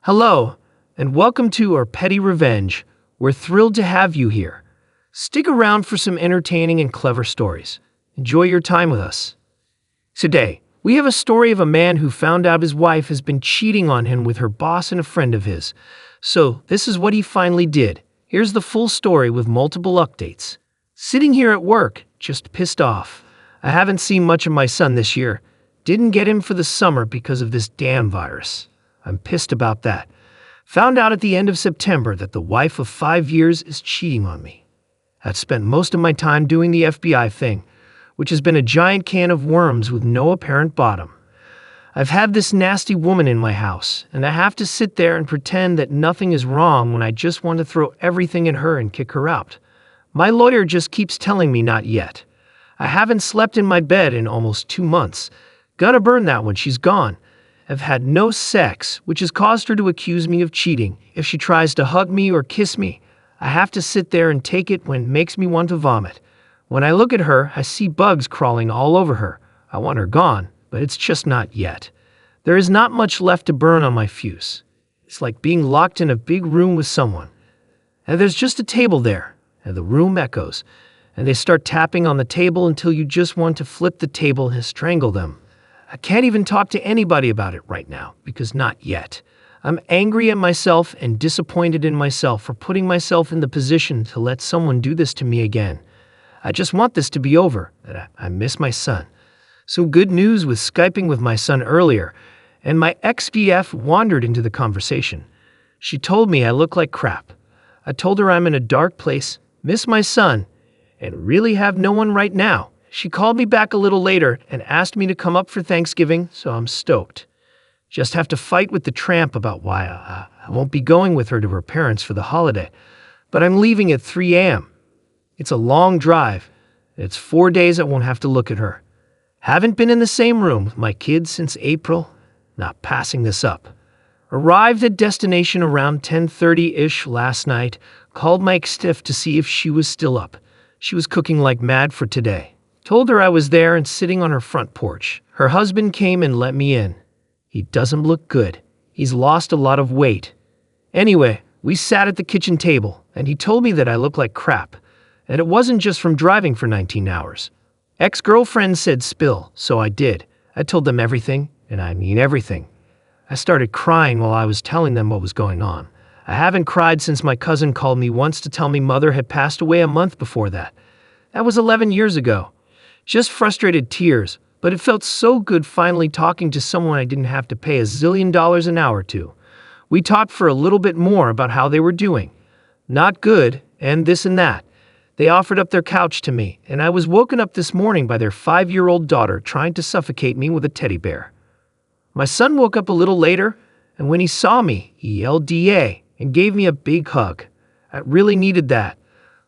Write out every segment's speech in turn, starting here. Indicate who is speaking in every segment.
Speaker 1: Hello, and welcome to our Petty Revenge. We're thrilled to have you here. Stick around for some entertaining and clever stories. Enjoy your time with us. Today, we have a story of a man who found out his wife has been cheating on him with her boss and a friend of his. So, this is what he finally did. Here's the full story with multiple updates. Sitting here at work, just pissed off. I haven't seen much of my son this year. Didn't get him for the summer because of this damn virus. I'm pissed about that. Found out at the end of September that the wife of 5 years is cheating on me. I've spent most of my time doing the FBI thing, which has been a giant can of worms with no apparent bottom. I've had this nasty woman in my house, and I have to sit there and pretend that nothing is wrong when I just want to throw everything at her and kick her out. My lawyer just keeps telling me not yet. I haven't slept in my bed in almost 2 months. Gotta burn that when she's gone. I've had no sex, which has caused her to accuse me of cheating. If she tries to hug me or kiss me, I have to sit there and take it when it makes me want to vomit. When I look at her, I see bugs crawling all over her. I want her gone, but it's just not yet. There is not much left to burn on my fuse. It's like being locked in a big room with someone. And there's just a table there, and the room echoes, and they start tapping on the table until you just want to flip the table and strangle them. I can't even talk to anybody about it right now, because not yet. I'm angry at myself and disappointed in myself for putting myself in the position to let someone do this to me again. I just want this to be over, that I miss my son. So good news with Skyping with my son earlier, and my ex-BF wandered into the conversation. She told me I look like crap. I told her I'm in a dark place, miss my son, and really have no one right now. She called me back a little later and asked me to come up for Thanksgiving, so I'm stoked. Just have to fight with the tramp about why I won't be going with her to her parents for the holiday. But I'm leaving at 3 a.m. It's a long drive. It's 4 days I won't have to look at her. Haven't been in the same room with my kids since April. Not passing this up. Arrived at destination around 10:30-ish last night. Called my ex-stiff to see if she was still up. She was cooking like mad for today. Told her I was there and sitting on her front porch. Her husband came and let me in. He doesn't look good. He's lost a lot of weight. Anyway, we sat at the kitchen table, and he told me that I look like crap. And it wasn't just from driving for 19 hours. Ex-girlfriend said spill, so I did. I told them everything, and I mean everything. I started crying while I was telling them what was going on. I haven't cried since my cousin called me once to tell me mother had passed away a month before that. That was 11 years ago. Just frustrated tears, but it felt so good finally talking to someone I didn't have to pay $1 zillion an hour to. We talked for a little bit more about how they were doing. Not good, and this and that. They offered up their couch to me, and I was woken up this morning by their 5-year-old daughter trying to suffocate me with a teddy bear. My son woke up a little later, and when he saw me, he yelled DA and gave me a big hug. I really needed that.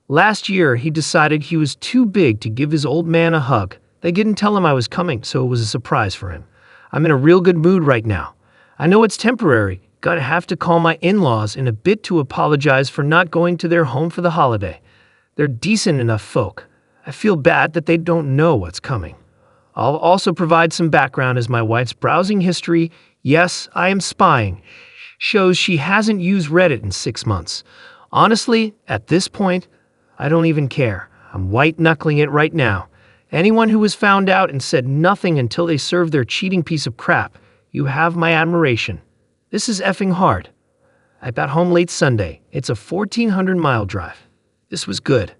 Speaker 1: Last year, he decided he was too big to give his old man a hug. They didn't tell him I was coming, so it was a surprise for him. I'm in a real good mood right now. I know it's temporary. Gonna have to call my in-laws in a bit to apologize for not going to their home for the holiday. They're decent enough folk. I feel bad that they don't know what's coming. I'll also provide some background as my wife's browsing history, yes, I am spying, shows she hasn't used Reddit in 6 months. Honestly, at this point, I don't even care. I'm white-knuckling it right now. Anyone who was found out and said nothing until they served their cheating piece of crap, you have my admiration. This is effing hard. I got home late Sunday. It's a 1,400-mile drive. This was good.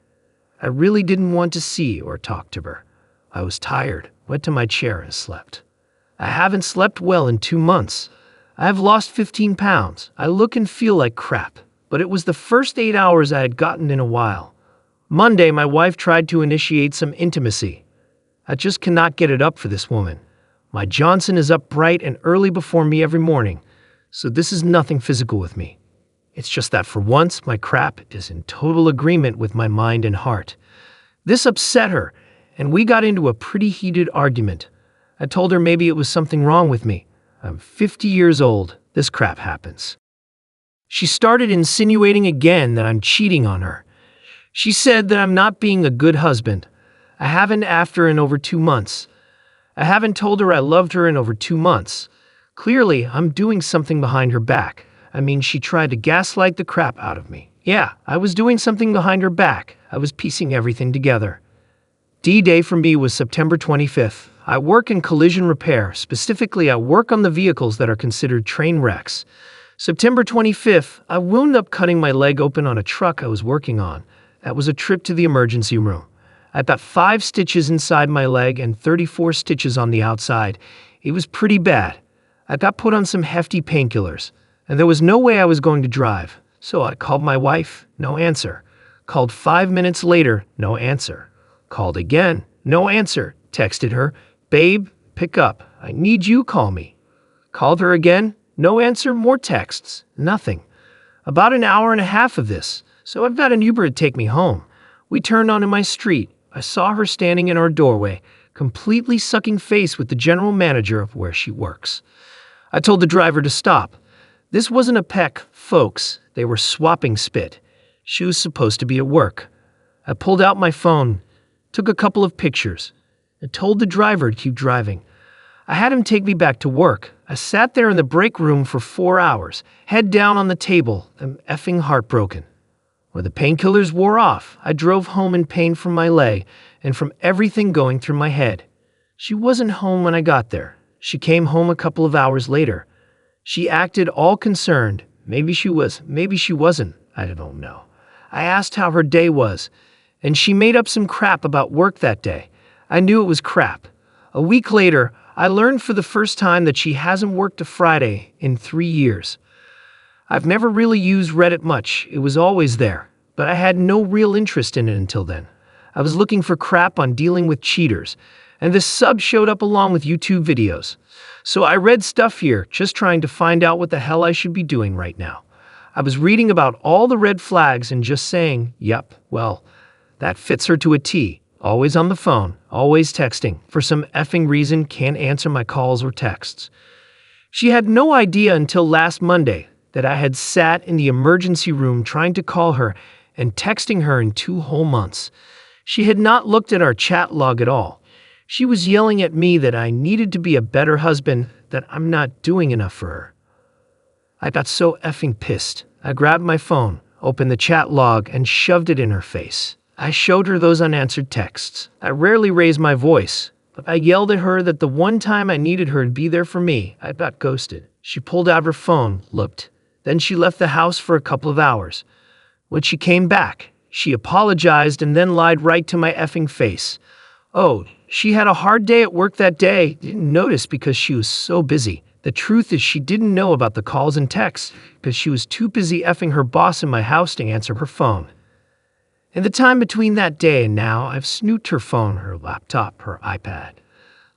Speaker 1: I really didn't want to see or talk to her. I was tired, went to my chair and slept. I haven't slept well in 2 months. I have lost 15 pounds. I look and feel like crap, but it was the first 8 hours I had gotten in a while. Monday, my wife tried to initiate some intimacy. I just cannot get it up for this woman. My Johnson is up bright and early before me every morning, so this is nothing physical with me. It's just that for once, my crap is in total agreement with my mind and heart. This upset her, and we got into a pretty heated argument. I told her maybe it was something wrong with me. I'm 50 years old. This crap happens. She started insinuating again that I'm cheating on her. She said that I'm not being a good husband. I haven't after in over 2 months. I haven't told her I loved her in over 2 months. Clearly, I'm doing something behind her back. I mean, she tried to gaslight the crap out of me. Yeah, I was doing something behind her back. I was piecing everything together. D-Day for me was September 25th. I work in collision repair. Specifically, I work on the vehicles that are considered train wrecks. September 25th, I wound up cutting my leg open on a truck I was working on. That was a trip to the emergency room. I got 5 stitches inside my leg and 34 stitches on the outside. It was pretty bad. I got put on some hefty painkillers, and there was no way I was going to drive. So I called my wife, no answer. Called 5 minutes later, no answer. Called again, no answer. Texted her, babe, pick up. I need you, call me. Called her again, no answer, more texts, nothing. About an hour and a half of this, so I've got an Uber to take me home. We turned onto my street. I saw her standing in our doorway, completely sucking face with the general manager of where she works. I told the driver to stop. This wasn't a peck, folks. They were swapping spit. She was supposed to be at work. I pulled out my phone, took a couple of pictures, and told the driver to keep driving. I had him take me back to work. I sat there in the break room for 4 hours, head down on the table, and effing heartbroken. When the painkillers wore off, I drove home in pain from my leg and from everything going through my head. She wasn't home when I got there. She came home a couple of hours later. She acted all concerned. Maybe she was, maybe she wasn't. I don't know. I asked how her day was, and she made up some crap about work that day. I knew it was crap. A week later, I learned for the first time that she hasn't worked a Friday in 3 years. I've never really used Reddit much. It was always there, but I had no real interest in it until then. I was looking for crap on dealing with cheaters, and this sub showed up along with YouTube videos. So I read stuff here, just trying to find out what the hell I should be doing right now. I was reading about all the red flags and just saying, yep, well, that fits her to a T. Always on the phone, always texting. For some effing reason, can't answer my calls or texts. She had no idea until last Monday that I had sat in the emergency room trying to call her and texting her in 2 whole months. She had not looked at our chat log at all. She was yelling at me that I needed to be a better husband, that I'm not doing enough for her. I got so effing pissed. I grabbed my phone, opened the chat log, and shoved it in her face. I showed her those unanswered texts. I rarely raised my voice, but I yelled at her that the one time I needed her to be there for me, I got ghosted. She pulled out her phone, looked. Then she left the house for a couple of hours. When she came back, she apologized and then lied right to my effing face. Oh, she had a hard day at work that day. Didn't notice because she was so busy. The truth is she didn't know about the calls and texts because she was too busy effing her boss in my house to answer her phone. In the time between that day and now, I've snooped her phone, her laptop, her iPad.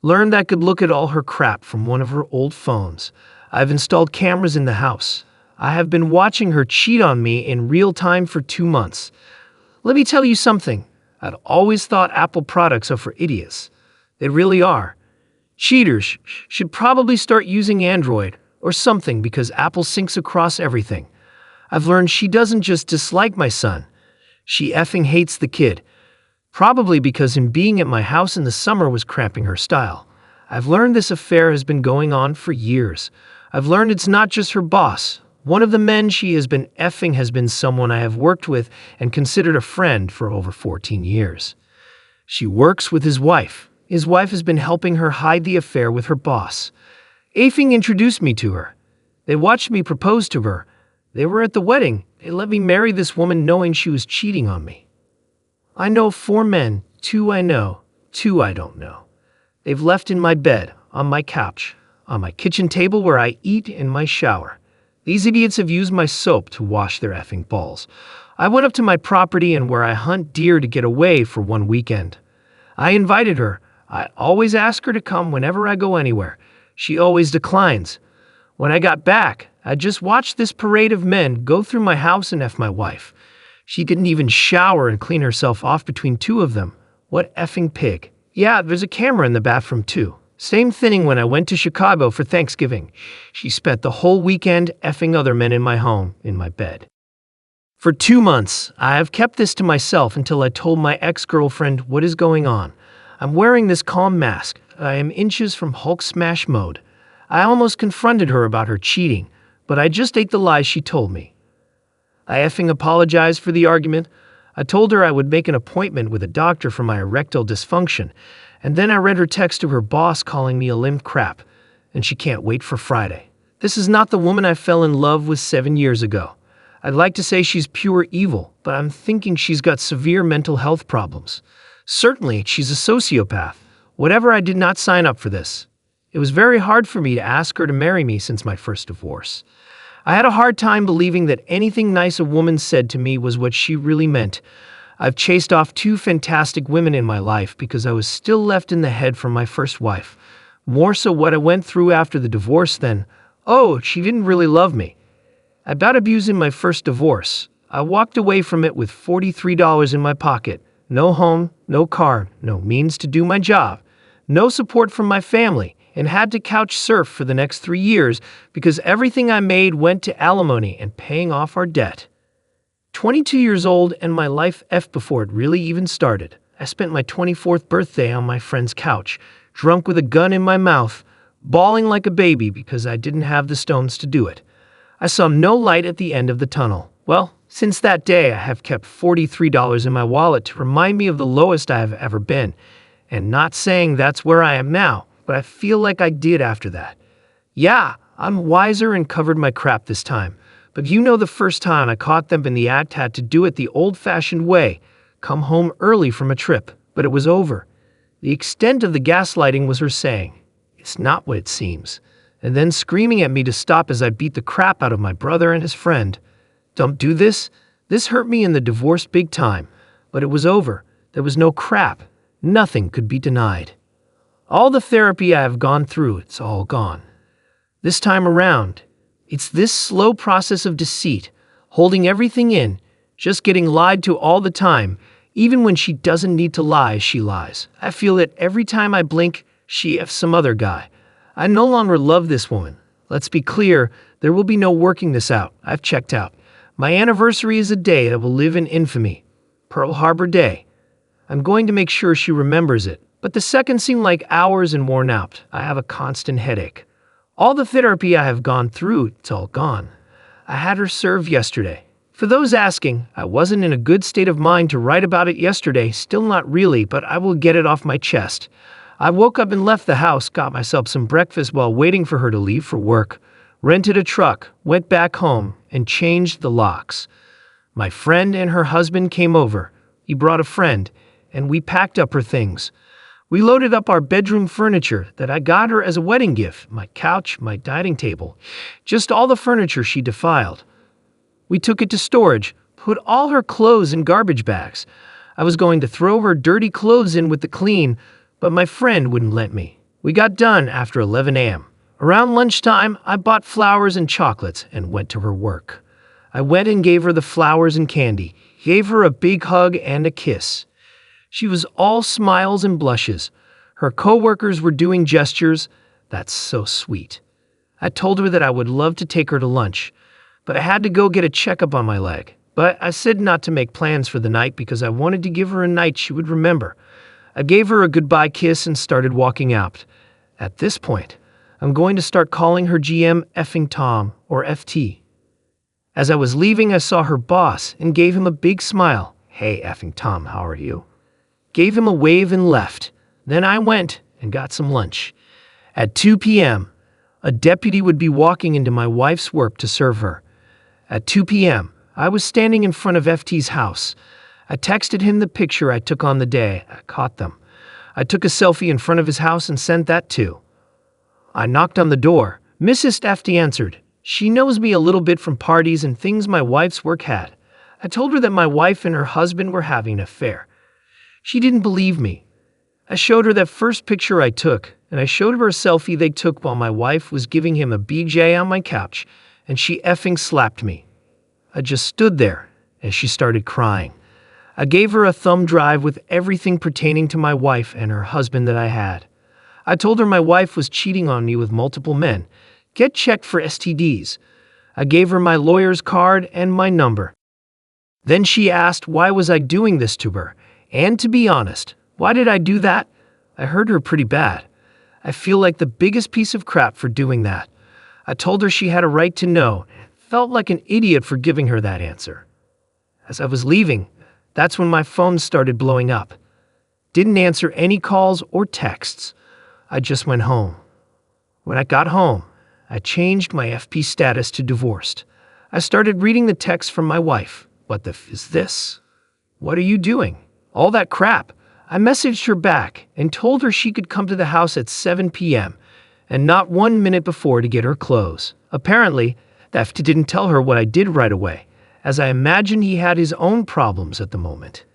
Speaker 1: Learned I could look at all her crap from one of her old phones. I've installed cameras in the house. I have been watching her cheat on me in real time for 2 months. Let me tell you something. I'd always thought Apple products are for idiots. They really are. Cheaters should probably start using Android or something because Apple syncs across everything. I've learned she doesn't just dislike my son. She effing hates the kid. Probably because him being at my house in the summer was cramping her style. I've learned this affair has been going on for years. I've learned it's not just her boss. One of the men she has been effing has been someone I have worked with and considered a friend for over 14 years. She works with his wife. His wife has been helping her hide the affair with her boss. Afing introduced me to her. They watched me propose to her. They were at the wedding. They let me marry this woman knowing she was cheating on me. I know 4 men, 2 I know, 2 I don't know. They've left in my bed, on my couch, on my kitchen table where I eat, in my shower. These idiots have used my soap to wash their effing balls. I went up to my property and where I hunt deer to get away for 1 weekend. I invited her. I always ask her to come whenever I go anywhere. She always declines. When I got back, I just watched this parade of men go through my house and F my wife. She didn't even shower and clean herself off between 2 of them. What effing pig. Yeah, there's a camera in the bathroom too. Same thing when I went to Chicago for Thanksgiving. She spent the whole weekend effing other men in my home, in my bed. For 2 months, I have kept this to myself until I told my ex-girlfriend what is going on. I'm wearing this calm mask. I am inches from Hulk smash mode. I almost confronted her about her cheating, but I just ate the lies she told me. I effing apologized for the argument. I told her I would make an appointment with a doctor for my erectile dysfunction, and then I read her text to her boss calling me a limp crap, and she can't wait for Friday. This is not the woman I fell in love with 7 years ago. I'd like to say she's pure evil, but I'm thinking she's got severe mental health problems. Certainly, she's a sociopath. Whatever, I did not sign up for this. It was very hard for me to ask her to marry me since my first divorce. I had a hard time believing that anything nice a woman said to me was what she really meant. I've chased off 2 fantastic women in my life because I was still left in the head from my first wife. More so what I went through after the divorce than, oh, she didn't really love me. About abusing my first divorce, I walked away from it with $43 in my pocket. No home, no car, no means to do my job, no support from my family, and had to couch surf for the next 3 years because everything I made went to alimony and paying off our debt. 22 years old and my life effed before it really even started. I spent my 24th birthday on my friend's couch, drunk with a gun in my mouth, bawling like a baby because I didn't have the stones to do it. I saw no light at the end of the tunnel. Well, since that day, I have kept $43 in my wallet to remind me of the lowest I have ever been. And not saying that's where I am now, but I feel like I did after that. Yeah, I'm wiser and covered my crap this time. But you know the first time I caught them in the act had to do it the old-fashioned way. Come home early from a trip, but it was over. The extent of the gaslighting was her saying, "It's not what it seems," and then screaming at me to stop as I beat the crap out of my brother and his friend. Don't do this. This hurt me in the divorce big time, but it was over. There was no crap. Nothing could be denied. All the therapy I have gone through, it's all gone. This time around, it's this slow process of deceit, holding everything in, just getting lied to all the time. Even when she doesn't need to lie, she lies. I feel it every time I blink, she F's some other guy. I no longer love this woman. Let's be clear, there will be no working this out. I've checked out. My anniversary is a day that will live in infamy. Pearl Harbor Day. I'm going to make sure she remembers it. But the seconds seem like hours and worn out. I have a constant headache. All the therapy I have gone through, it's all gone. I had her served yesterday. For those asking, I wasn't in a good state of mind to write about it yesterday, still not really, but I will get it off my chest. I woke up and left the house, got myself some breakfast while waiting for her to leave for work, rented a truck, went back home, and changed the locks. My friend and her husband came over. He brought a friend, and we packed up her things. We loaded up our bedroom furniture that I got her as a wedding gift, my couch, my dining table, just all the furniture she defiled. We took it to storage, put all her clothes in garbage bags. I was going to throw her dirty clothes in with the clean, but my friend wouldn't let me. We got done after 11 a.m. Around lunchtime, I bought flowers and chocolates and went to her work. I went and gave her the flowers and candy, gave her a big hug and a kiss. She was all smiles and blushes. Her coworkers were doing gestures. That's so sweet. I told her that I would love to take her to lunch, but I had to go get a checkup on my leg. But I said not to make plans for the night because I wanted to give her a night she would remember. I gave her a goodbye kiss and started walking out. At this point, I'm going to start calling her GM effing Tom or FT. As I was leaving, I saw her boss and gave him a big smile. "Hey, effing Tom, how are you?" Gave him a wave and left. Then I went and got some lunch. At 2 p.m., a deputy would be walking into my wife's work to serve her. At 2 p.m., I was standing in front of FT's house. I texted him the picture I took on the day. I caught them. I took a selfie in front of his house and sent that too. I knocked on the door. Mrs. FT answered. She knows me a little bit from parties and things my wife's work had. I told her that my wife and her husband were having an affair. She didn't believe me. I showed her that first picture I took, and I showed her a selfie they took while my wife was giving him a BJ on my couch, and she effing slapped me. I just stood there as she started crying. I gave her a thumb drive with everything pertaining to my wife and her husband that I had. I told her my wife was cheating on me with multiple men. Get checked for STDs. I gave her my lawyer's card and my number. Then she asked why was I doing this to her. And to be honest, why did I do that? I hurt her pretty bad. I feel like the biggest piece of crap for doing that. I told her she had a right to know. Felt like an idiot for giving her that answer. As I was leaving, that's when my phone started blowing up. Didn't answer any calls or texts. I just went home. When I got home, I changed my FP status to divorced. I started reading the text from my wife. What the f is this? What are you doing? All that crap. I messaged her back and told her she could come to the house at 7 p.m. and not 1 minute before to get her clothes. Apparently, that didn't tell her what I did right away, as I imagine he had his own problems at the moment.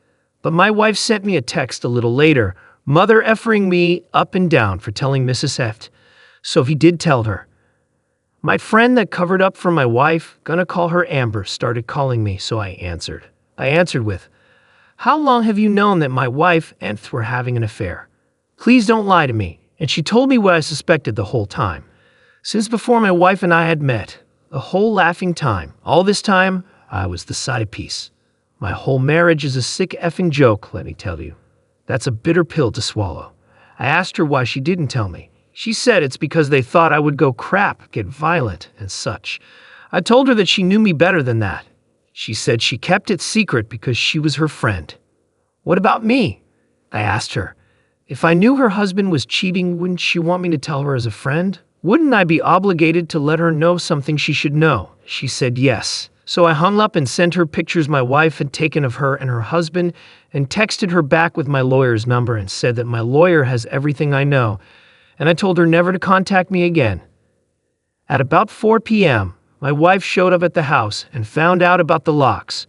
Speaker 1: But my wife sent me a text a little later, mother effing me up and down for telling Mrs. F. So he did tell her. My friend that covered up for my wife, gonna call her Amber, started calling me, so I answered. I answered with, "How long have you known that my wife and were having an affair? Please don't lie to me." And she told me what I suspected the whole time. Since before my wife and I had met, a whole laughing time. All this time, I was the side piece. My whole marriage is a sick effing joke, let me tell you. That's a bitter pill to swallow. I asked her why she didn't tell me. She said it's because they thought I would go crap, get violent, and such. I told her that she knew me better than that. She said she kept it secret because she was her friend. What about me? I asked her. If I knew her husband was cheating, wouldn't she want me to tell her as a friend? Wouldn't I be obligated to let her know something she should know? She said yes. So I hung up and sent her pictures my wife had taken of her and her husband and texted her back with my lawyer's number and said that my lawyer has everything I know, and I told her never to contact me again. At about 4 p.m., my wife showed up at the house and found out about the locks.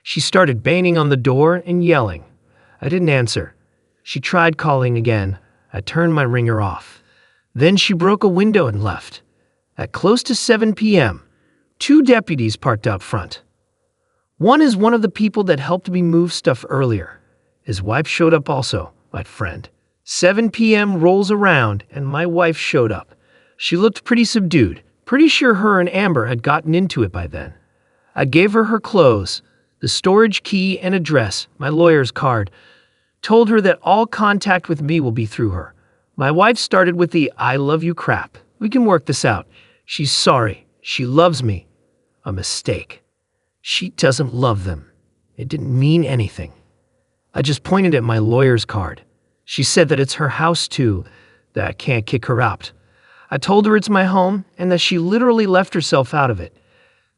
Speaker 1: She started banging on the door and yelling. I didn't answer. She tried calling again. I turned my ringer off. Then she broke a window and left. At close to 7 p.m., 2 deputies parked out front. One is one of the people that helped me move stuff earlier. His wife showed up also, my friend. 7 p.m. rolls around and my wife showed up. She looked pretty subdued. Pretty sure her and Amber had gotten into it by then. I gave her her clothes, the storage key and address, my lawyer's card, told her that all contact with me will be through her. My wife started with the "I love you" crap. We can work this out. She's sorry. She loves me. A mistake. She doesn't love them. It didn't mean anything. I just pointed at my lawyer's card. She said that it's her house too, that I can't kick her out. I told her it's my home and that she literally left herself out of it.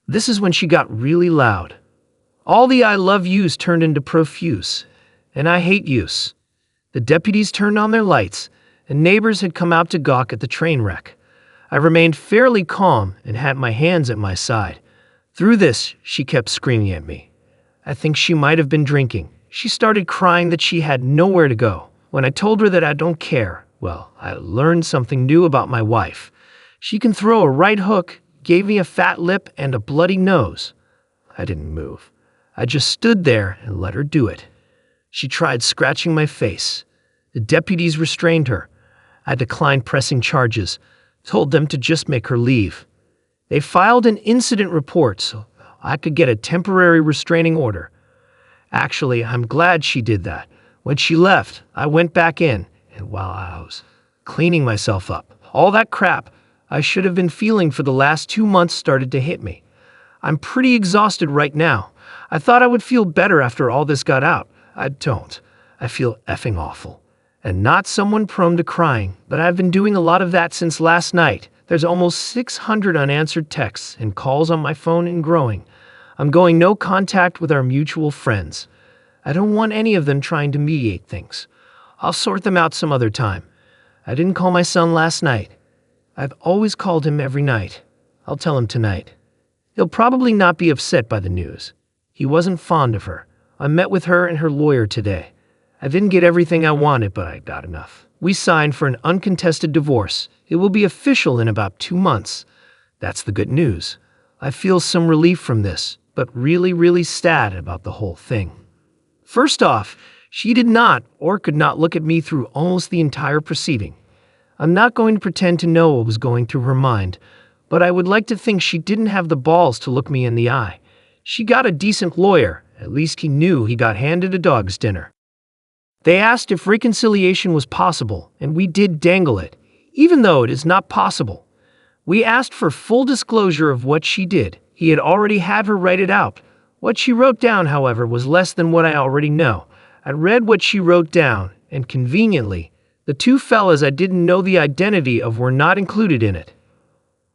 Speaker 1: This is when she got really loud. All the "I love yous" turned into profuse, and "I hate yous." The deputies turned on their lights, and neighbors had come out to gawk at the train wreck. I remained fairly calm and had my hands at my side. Through this, she kept screaming at me. I think she might have been drinking. She started crying that she had nowhere to go. When I told her that I don't care, well, I learned something new about my wife. She can throw a right hook, gave me a fat lip and a bloody nose. I didn't move. I just stood there and let her do it. She tried scratching my face. The deputies restrained her. I declined pressing charges, told them to just make her leave. They filed an incident report so I could get a temporary restraining order. Actually, I'm glad she did that. When she left, I went back in, and while I was cleaning myself up, all that crap I should have been feeling for the last 2 months started to hit me. I'm pretty exhausted right now. I thought I would feel better after all this got out. I don't. I feel effing awful. And not someone prone to crying, but I've been doing a lot of that since last night. There's almost 600 unanswered texts and calls on my phone and growing. I'm going no contact with our mutual friends. I don't want any of them trying to mediate things. I'll sort them out some other time. I didn't call my son last night. I've always called him every night. I'll tell him tonight. He'll probably not be upset by the news. He wasn't fond of her. I met with her and her lawyer today. I didn't get everything I wanted, but I got enough. We signed for an uncontested divorce. It will be official in about 2 months. That's the good news. I feel some relief from this, but really sad about the whole thing. First off, she did not or could not look at me through almost the entire proceeding. I'm not going to pretend to know what was going through her mind, but I would like to think she didn't have the balls to look me in the eye. She got a decent lawyer. At least he knew he got handed a dog's dinner. They asked if reconciliation was possible, and we did dangle it, even though it is not possible. We asked for full disclosure of what she did. He had already had her write it out. What she wrote down, however, was less than what I already know. I read what she wrote down, and conveniently, the two fellas I didn't know the identity of were not included in it.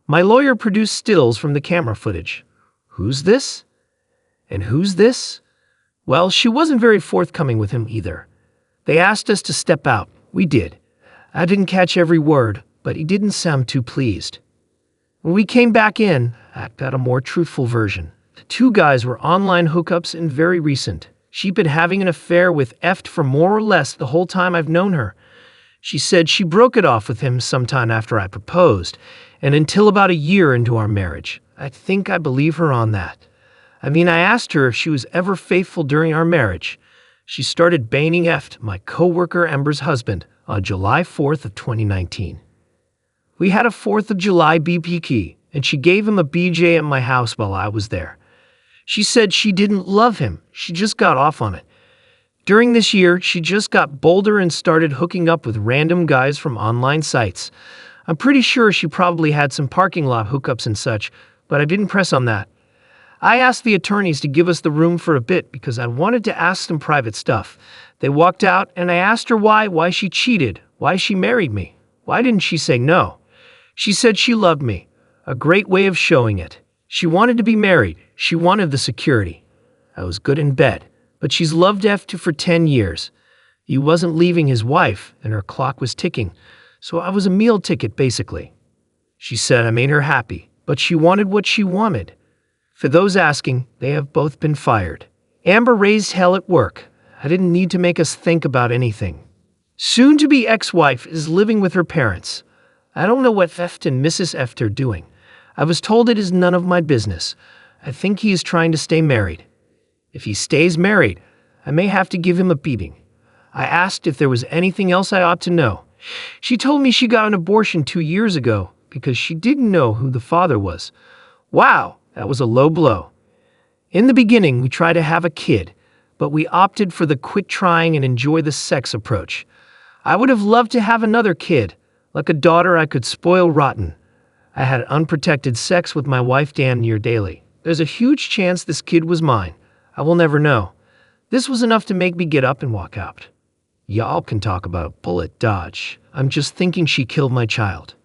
Speaker 1: My lawyer produced stills from the camera footage. Who's this? And who's this? Well, she wasn't very forthcoming with him either. They asked us to step out. We did. I didn't catch every word, but he didn't sound too pleased. When we came back in, I got a more truthful version. The two guys were online hookups and very recent. She'd been having an affair with Eft for more or less the whole time I've known her. She said she broke it off with him sometime after I proposed, and until about a year into our marriage. I think I believe her on that. I asked her if she was ever faithful during our marriage. She started banging Eft, my co-worker Ember's husband, on July 4th of 2019. We had a 4th of July BPK, and she gave him a BJ at my house while I was there. She said she didn't love him, she just got off on it. During this year, she just got bolder and started hooking up with random guys from online sites. I'm pretty sure she probably had some parking lot hookups and such, but I didn't press on that. I asked the attorneys to give us the room for a bit because I wanted to ask some private stuff. They walked out, and I asked her why she cheated, why she married me. Why didn't she say no? She said she loved me. A great way of showing it. She wanted to be married. She wanted the security. I was good in bed, but she's loved F2 for 10 years. He wasn't leaving his wife, and her clock was ticking, so I was a meal ticket, basically. She said I made her happy, but she wanted what she wanted. For those asking, they have both been fired. Amber raised hell at work. I didn't need to make us think about anything. Soon-to-be ex-wife is living with her parents. I don't know what Eft and Mrs. Eft are doing. I was told it is none of my business. I think he is trying to stay married. If he stays married, I may have to give him a beating. I asked if there was anything else I ought to know. She told me she got an abortion 2 years ago because she didn't know who the father was. Wow, that was a low blow. In the beginning, we tried to have a kid, but we opted for the quit trying and enjoy the sex approach. I would have loved to have another kid, like a daughter I could spoil rotten. I had unprotected sex with my wife damn near daily. There's a huge chance this kid was mine. I will never know. This was enough to make me get up and walk out. Y'all can talk about bullet dodge. I'm just thinking she killed my child.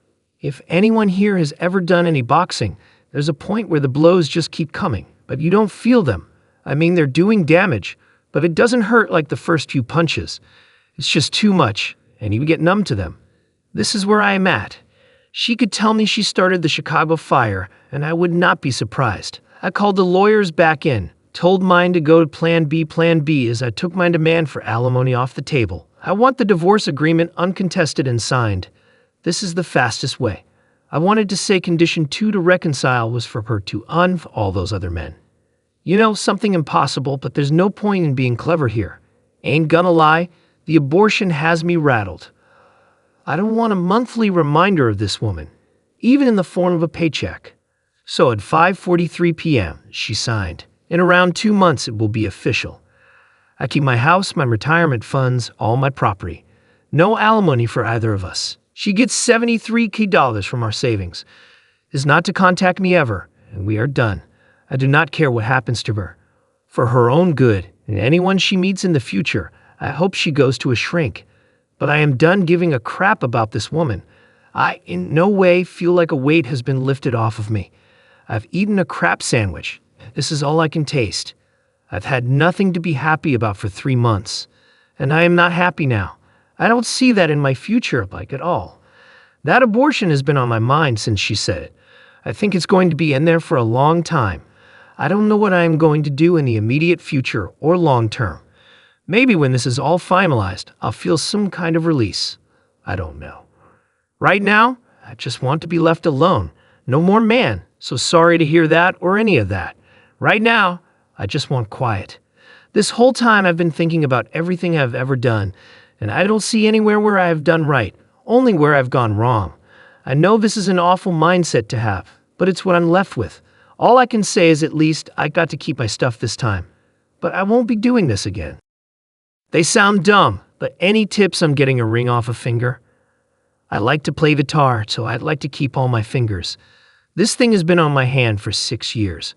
Speaker 1: If anyone here has ever done any boxing, there's a point where the blows just keep coming, but you don't feel them. They're doing damage, but it doesn't hurt like the first few punches. It's just too much, and you get numb to them. This is where I am at. She could tell me she started the Chicago fire, and I would not be surprised. I called the lawyers back in, told mine to go to Plan B as I took my demand for alimony off the table. I want the divorce agreement uncontested and signed. This is the fastest way. I wanted to say condition 2 to reconcile was for her to all those other men. Something impossible, but there's no point in being clever here. Ain't gonna lie, the abortion has me rattled. I don't want a monthly reminder of this woman, even in the form of a paycheck. So at 5:43 p.m., she signed. In around 2 months, it will be official. I keep my house, my retirement funds, all my property. No alimony for either of us. She gets $73K from our savings. Is not to contact me ever, and we are done. I do not care what happens to her. For her own good, and anyone she meets in the future, I hope she goes to a shrink. But I am done giving a crap about this woman. I in no way feel like a weight has been lifted off of me. I've eaten a crap sandwich. This is all I can taste. I've had nothing to be happy about for 3 months. And I am not happy now. I don't see that in my future at all. That abortion has been on my mind since she said it. I think it's going to be in there for a long time. I don't know what I am going to do in the immediate future or long term. Maybe when this is all finalized, I'll feel some kind of release. I don't know. Right now, I just want to be left alone. No more man, so sorry to hear that or any of that. Right now, I just want quiet. This whole time I've been thinking about everything I've ever done, and I don't see anywhere where I have done right, only where I've gone wrong. I know this is an awful mindset to have, but it's what I'm left with. All I can say is at least I got to keep my stuff this time. But I won't be doing this again. They sound dumb, but any tips on getting a ring off a finger? I like to play guitar, so I'd like to keep all my fingers. This thing has been on my hand for 6 years.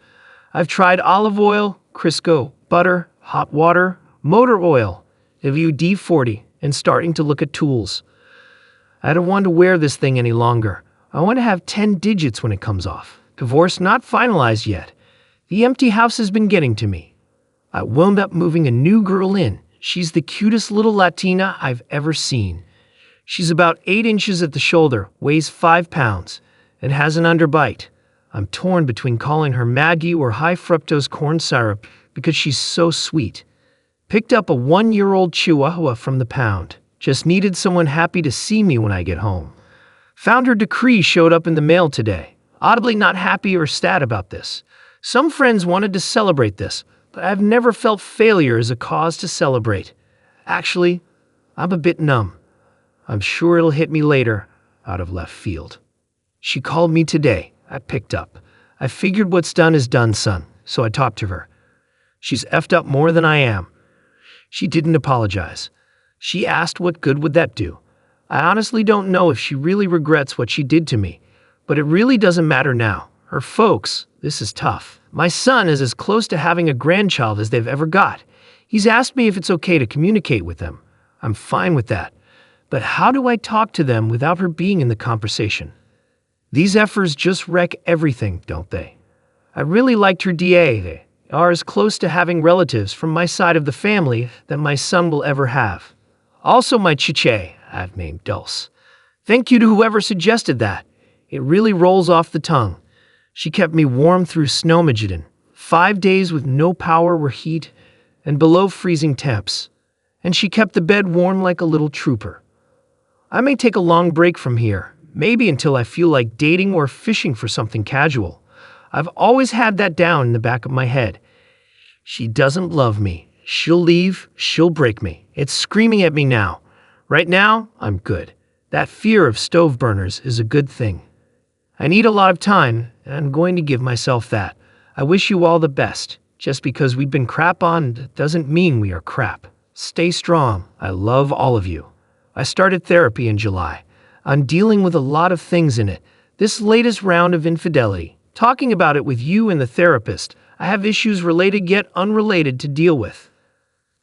Speaker 1: I've tried olive oil, Crisco, butter, hot water, motor oil, WD-40, and starting to look at tools. I don't want to wear this thing any longer. I want to have 10 digits when it comes off. Divorce not finalized yet. The empty house has been getting to me. I wound up moving a new girl in. She's the cutest little Latina I've ever seen. She's about 8 inches at the shoulder, weighs 5 pounds, and has an underbite. I'm torn between calling her Maggie or high fructose corn syrup because she's so sweet. Picked up a 1-year-old Chihuahua from the pound. Just needed someone happy to see me when I get home. Found her decree showed up in the mail today. Audibly not happy or sad about this. Some friends wanted to celebrate this, but I've never felt failure as a cause to celebrate. Actually, I'm a bit numb. I'm sure it'll hit me later, out of left field. She called me today. I picked up. I figured what's done is done, son, so I talked to her. She's effed up more than I am. She didn't apologize. She asked what good would that do. I honestly don't know if she really regrets what she did to me, but it really doesn't matter now. Her folks, this is tough. My son is as close to having a grandchild as they've ever got. He's asked me if it's okay to communicate with them. I'm fine with that. But how do I talk to them without her being in the conversation? These efforts just wreck everything, don't they? I really liked her DA. They are as close to having relatives from my side of the family that my son will ever have. Also my chiche, I've named Dulce. Thank you to whoever suggested that. It really rolls off the tongue. She kept me warm through Snowmageddon. 5 days with no power or heat and below freezing temps. And she kept the bed warm like a little trooper. I may take a long break from here, maybe until I feel like dating or fishing for something casual. I've always had that down in the back of my head. She doesn't love me. She'll leave, she'll break me. It's screaming at me now. Right now, I'm good. That fear of stove burners is a good thing. I need a lot of time, and I'm going to give myself that. I wish you all the best. Just because we've been crap on doesn't mean we are crap. Stay strong. I love all of you. I started therapy in July. I'm dealing with a lot of things in it. This latest round of infidelity. Talking about it with you and the therapist, I have issues related yet unrelated to deal with.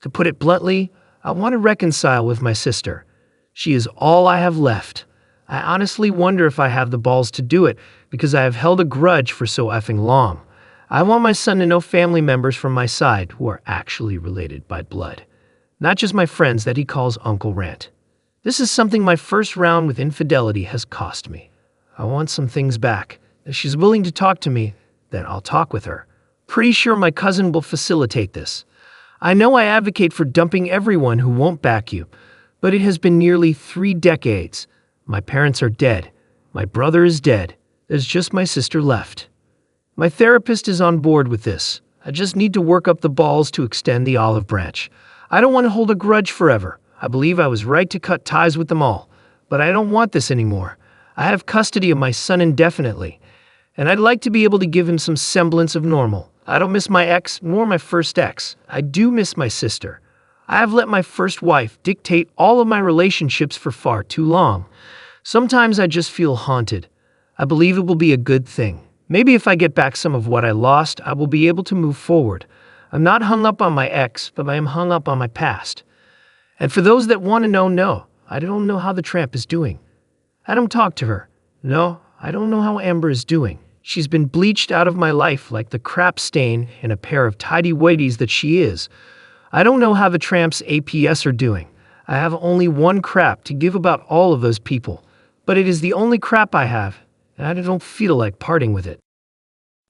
Speaker 1: To put it bluntly, I want to reconcile with my sister. She is all I have left. I honestly wonder if I have the balls to do it because I have held a grudge for so effing long. I want my son to know family members from my side who are actually related by blood. Not just my friends that he calls Uncle Rant. This is something my first round with infidelity has cost me. I want some things back. If she's willing to talk to me, then I'll talk with her. Pretty sure my cousin will facilitate this. I know I advocate for dumping everyone who won't back you, but it has been nearly 3 decades. My parents are dead. My brother is dead. There's just my sister left. My therapist is on board with this. I just need to work up the balls to extend the olive branch. I don't want to hold a grudge forever. I believe I was right to cut ties with them all, but I don't want this anymore. I have custody of my son indefinitely, and I'd like to be able to give him some semblance of normal. I don't miss my ex nor my first ex. I do miss my sister. I have let my first wife dictate all of my relationships for far too long. Sometimes I just feel haunted. I believe it will be a good thing. Maybe if I get back some of what I lost, I will be able to move forward. I'm not hung up on my ex, but I am hung up on my past. And for those that want to know, no, I don't know how the tramp is doing. I don't talk to her. No, I don't know how Amber is doing. She's been bleached out of my life like the crap stain in a pair of tidy-whities that she is. I don't know how the tramp's APS are doing. I have only one crap to give about all of those people, but it is the only crap I have, and I don't feel like parting with it.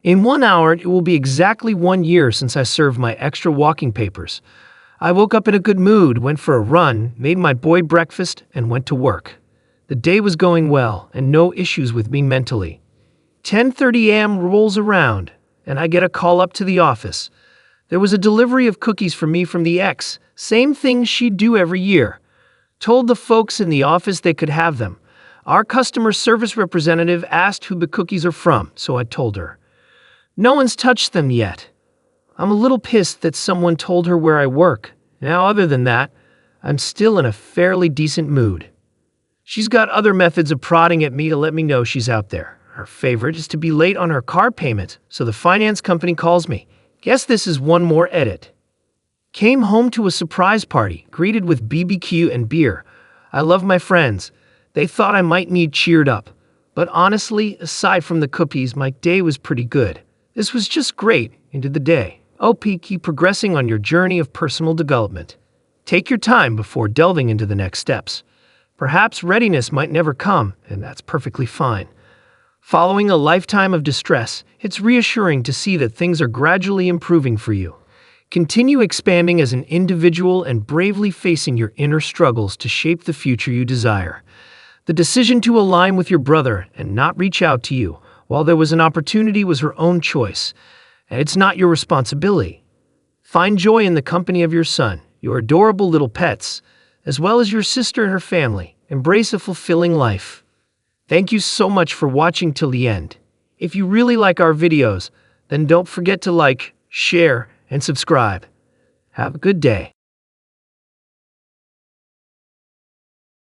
Speaker 1: In 1 hour, it will be exactly 1 year since I served my extra walking papers. I woke up in a good mood, went for a run, made my boy breakfast, and went to work. The day was going well, and no issues with me mentally. 10:30 a.m. rolls around, and I get a call up to the office. There was a delivery of cookies for me from the ex, same thing she'd do every year. Told the folks in the office they could have them. Our customer service representative asked who the cookies are from, so I told her. No one's touched them yet. I'm a little pissed that someone told her where I work. Now, other than that, I'm still in a fairly decent mood. She's got other methods of prodding at me to let me know she's out there. Her favorite is to be late on her car payment, so the finance company calls me. Guess this is one more edit. Came home to a surprise party, greeted with BBQ and beer. I love my friends. They thought I might need cheered up. But honestly, aside from the cookies, my day was pretty good. This was just great into the day. OP, keep progressing on your journey of personal development. Take your time before delving into the next steps. Perhaps readiness might never come, and that's perfectly fine. Following a lifetime of distress, it's reassuring to see that things are gradually improving for you. Continue expanding as an individual and bravely facing your inner struggles to shape the future you desire. The decision to align with your brother and not reach out to you while there was an opportunity was her own choice, and it's not your responsibility. Find joy in the company of your son, your adorable little pets, as well as your sister and her family. Embrace a fulfilling life. Thank you so much for watching till the end. If you really like our videos, then don't forget to like, share, and subscribe. Have a good day.